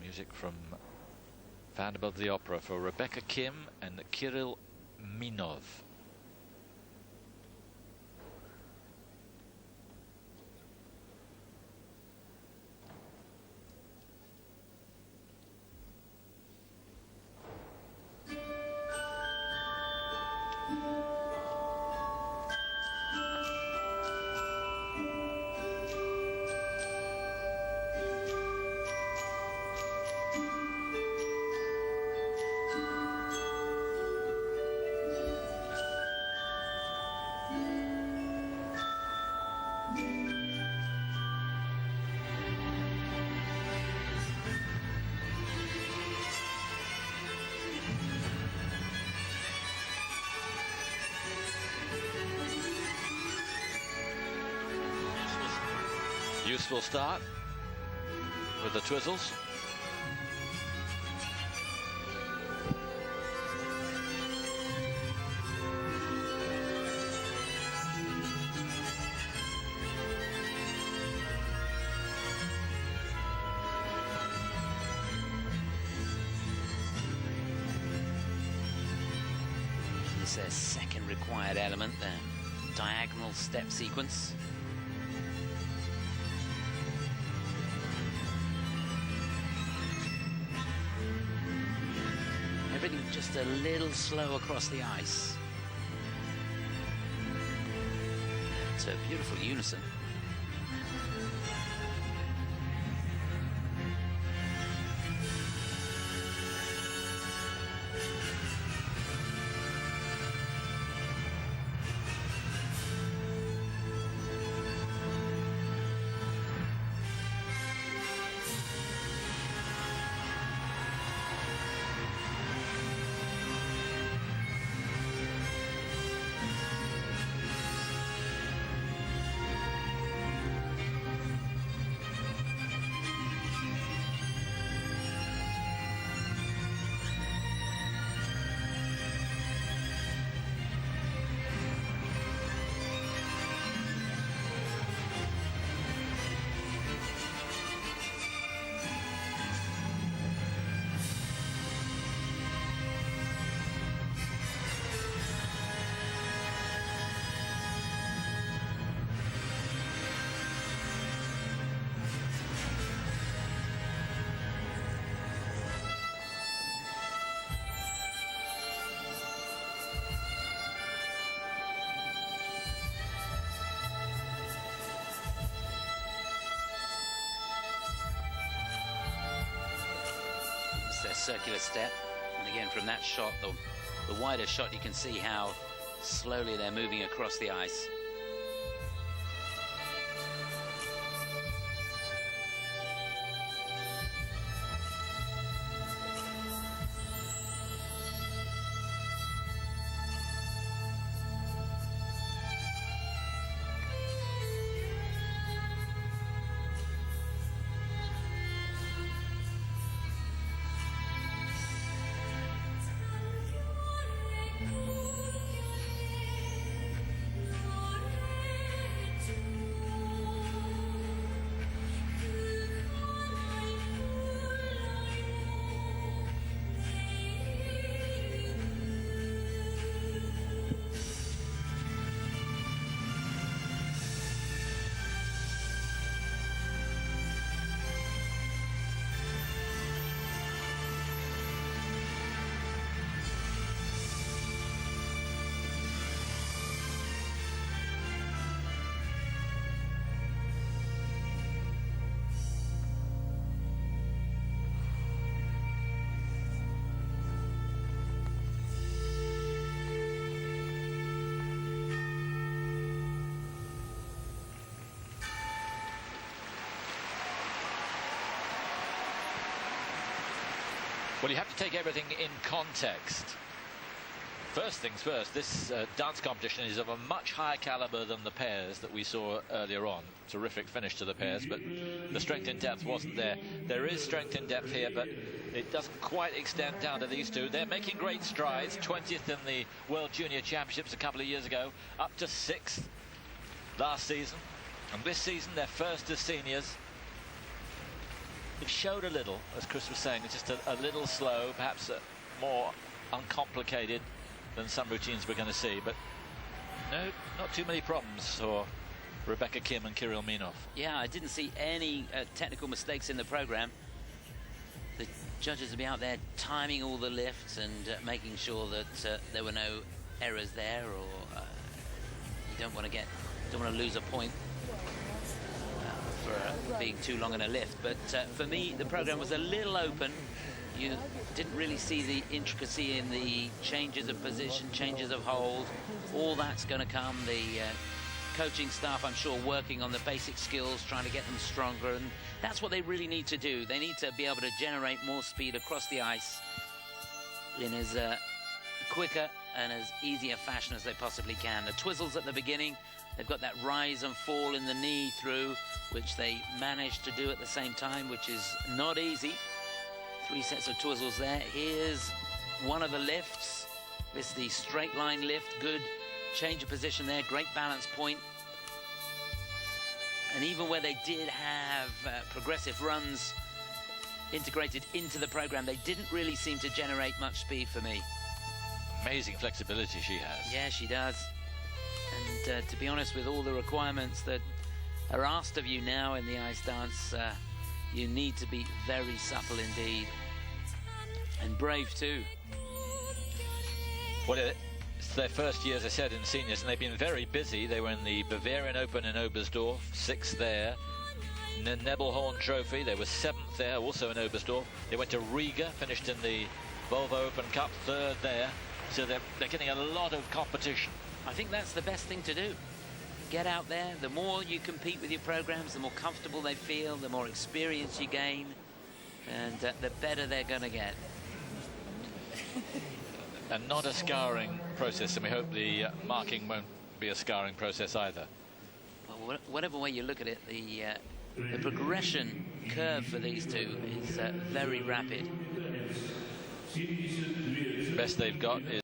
Music from Phantom of the Opera for Rebecca Kim and Kirill Minov. Useful start with the twizzles. Here's their second required element, the diagonal step sequence. Everything just a little slow across the ice. It's a beautiful unison. Their circular step, and again from that shot, the wider shot, you can see how slowly they're moving across the ice. Well, you have to take everything in context. First things first, this dance competition is of a much higher caliber than the pairs that we saw earlier on. Terrific finish to the pairs, but the strength in depth wasn't there. There is strength in depth here, but it doesn't quite extend down to these two. They're making great strides, 20th in the World Junior Championships a couple of years ago, up to 6th last season. And this season, they're first as seniors. it showed a little, as Chris was saying, it's just a little slow, perhaps more uncomplicated than some routines we're going to see, but no, not too many problems for Rebecca Kim and Kirill Minov. Yeah, I didn't see any technical mistakes in the program. The judges will be out there timing all the lifts and making sure that there were no errors there, or you don't want to lose a point for being too long in a lift. But for me, the program was a little open. You didn't really see the intricacy in the changes of position, changes of hold. All that's going to come. The coaching staff, I'm sure, working on the basic skills, trying to get them stronger, and that's what they really need to do. They need to be able to generate more speed across the ice in as quicker and as easy a fashion as they possibly can. The twizzles at the beginning, they've got that rise and fall in the knee through, which they managed to do at the same time, which is not easy. 3 sets of twizzles there. Here's one of the lifts. This is the straight line lift. Good change of position there. Great balance point. And even where they did have progressive runs integrated into the program, they didn't really seem to generate much speed for me. Amazing flexibility she has. Yeah, she does. And to be honest, with all the requirements that are asked of you now in the ice dance, you need to be very supple indeed. And brave too. Well, it's their first year, as I said, in seniors, and they've been very busy. They were in the Bavarian Open in Oberstdorf, 6th there. The Nebelhorn Trophy, they were 7th there, also in Oberstdorf. They went to Riga, finished in the Volvo Open Cup, 3rd there. So they're getting a lot of competition. I think that's the best thing to do. Get out there. The more you compete with your programs, the more comfortable they feel, the more experience you gain, and the better they're going to get. And not a scarring process, and we hope the marking won't be a scarring process either. Well, whatever way you look at it, the progression curve for these two is very rapid. The best they've got is